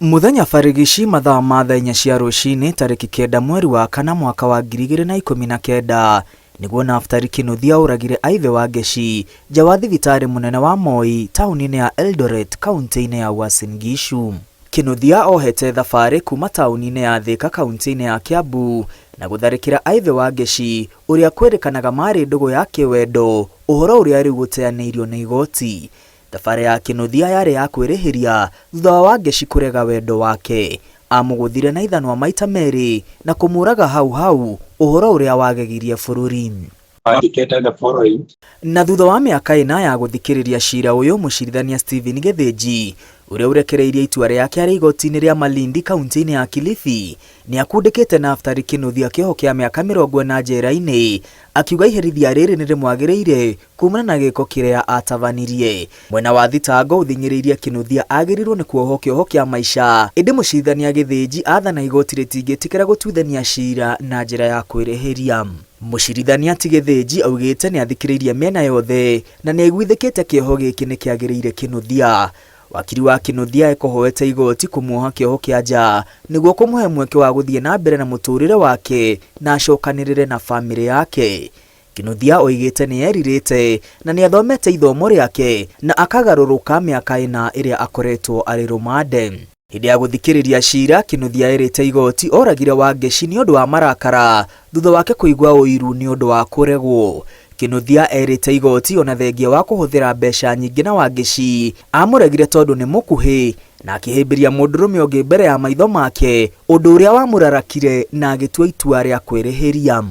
Muthenya barigici mathaa ma thaa 4 cia rũcinĩ tarĩki 9 mweri wa kana mwaka wa 2019 nĩguo Naftali Kinuthia ũragire Ivy Wangechi nja wa thibitarĩ mũnene wa Moi taũni-inĩ ya Eldoret kaunti-inĩ ya Uasin Gishu. Kinuthia ohete thabarĩ kuma taũni-inĩ ya Thika kaunti-inĩ ya Kiambu na gũtharĩkĩra Ivy Wangechi ũrĩa kwĩrĩkanaga marĩ ndũgũ ya kĩwendo, ũhoro ũrĩa rĩu gũteanĩirio nĩ igoti. Thabarĩ ya Kinuthia yarĩ ya kwĩrĩhĩria thutha wa Wangechi kũrega wendo wake, amũgũthire na ithanwa maita merĩ na kũmũraga hau ũhoro ũrĩa wagegirie bũrũri. Na thutha wa mĩaka 4 ya gũthikĩrĩria cira ũyũ, mũcirithania Stephen Githinji ũrĩa ũrekereirie itua rĩake arĩ igoti-inĩ rĩa Malindi kaunti-inĩ ya Kilifi nĩ akundĩkĩte Naftali Kinuthia kĩoho kĩa mĩaka 40 njera-inĩ, akiuga iherithia rĩrĩ nĩ rĩmwagĩrĩire kumana na gĩko kĩrĩa atabanirie. Mwena wa thitango ũthinyĩrĩirie Kinuthia agĩrĩirwo nĩ kuohwo kĩoho kĩa maica, ĩndĩ mũcirithania Githinji athana igoti rĩtingĩtĩkĩra gũtuithania cira na njĩra ya kwĩrĩhĩria. Mũcirithania Githinji augĩte nĩ athikĩrĩirie mĩena yothe na nĩ aiguithĩkĩte kĩoho gĩkĩ nĩ kĩagĩrĩire Kinuthia. Wakiri wa Kinuthia ekohoete igoti kũmuoha kĩoho kĩa nja nĩguo kũmũhe mweke wa gũthiĩ na mbere na mũtũrĩre wake na acokanĩrĩre na bamĩrĩ yake. Kinuthia oigĩte nĩ erirĩte na nĩ athomete ithomo rĩake na akagarũrũka mĩaka 4 ĩrĩa akoretwo arĩ rũmande. Hĩndĩ ya gũthikĩrĩria cira, Kinuthia erĩte igoti oragire Wangechi nĩ ũndũ wa marakara thutha wake kũigua ũiru nĩ ũndũ wa kũregwo. Kinuthia erĩte igoti ona thengia wa kũhũthĩra mbeca nyingĩ na Wangechi amũregire tondũ nĩ mũkuhĩ na akĩhĩmbĩria mũndũrũme ũngĩ mbere ya maitho make, ũndũ ũrĩa wamũrarakire na agĩtua itua rĩa kwĩrĩhĩria.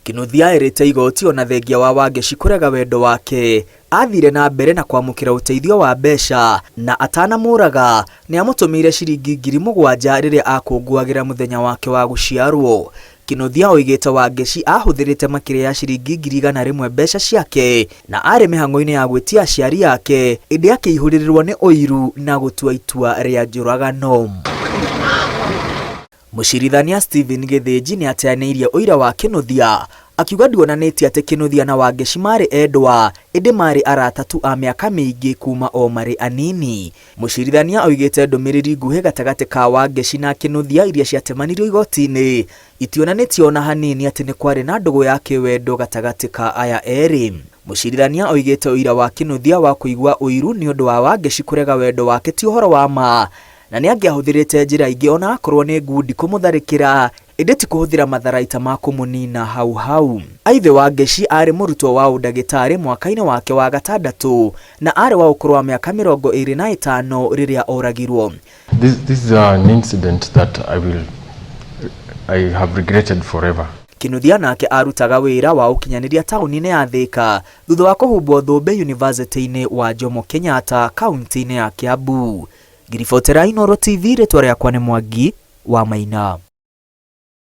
Kinuthia erĩte igoti ona thengia wa Wangechi kũrega wendo wake athire na mbere na kwamũkĩra ũteithio wa mbeca na atanamũraga nĩ amũtũmĩire ciringi 7,000 rĩrĩa akũngũagĩra mũthenya wake wa gũciarwo. Kinuthia oigĩte Wangechi ahũthĩrĩte makĩria ya ciringi 100,000 mbeca ciake na arĩ mĩhang'o-inĩ ya gwĩtia aciari yake, ĩndĩ akĩihũrĩrĩrwo nĩ ũiru na gũtua itua rĩa njũragano. Mũcirithania Stephen Githinji nĩ ateanĩirie ũira wa Kinuthia, akiuga nduonanĩtie atĩ Kinuthia na Wangechi marĩ endwa, ĩndĩ marĩ arata tu a mĩaka mĩingĩ kuma o marĩ anini. Mũcirithania oigĩte ndũmĩrĩri nguhĩ gatagatĩ ka Wangechi na Kinuthia iria ciatemanirio igoti-inĩ itionanĩtie ona hanini atĩ nĩ kwarĩ na ndũgũ ya kĩwendo gatagatĩ ka aya erĩ. Mũcirithania oigĩte ũira wa Kinuthia wa kũigua ũiru nĩ ũndũ wa Wangechi kũrega wendo wake ti ũhoro wa ma, na nĩ angĩahũthĩrĩte njĩra ingĩ ona akorwo nĩ ngundi kũmũtharĩkĩra, ĩndĩ ti kũhũthĩra matharaita ma kũmũnina hau. Ivy Wangechi arĩ mũrutwo wa ũndagĩtarĩ mwaka-inĩ wake wa 6 na arĩ wa ũkũrũ wa mĩaka 25 rĩrĩa oragirwo. This is an incident that I have regretted forever. Kinuthia nake arutaga wĩra wa ũkinyanĩria taũni-inĩ ya Thika thutha wa kũhumbwo thũmbĩ University-inĩ wa Jomo Kenyatta kaunti-inĩ ya Kiambu. Ngiribotera Inooro TV, rĩtwa rĩakwa nĩ Mwangi wa Maina.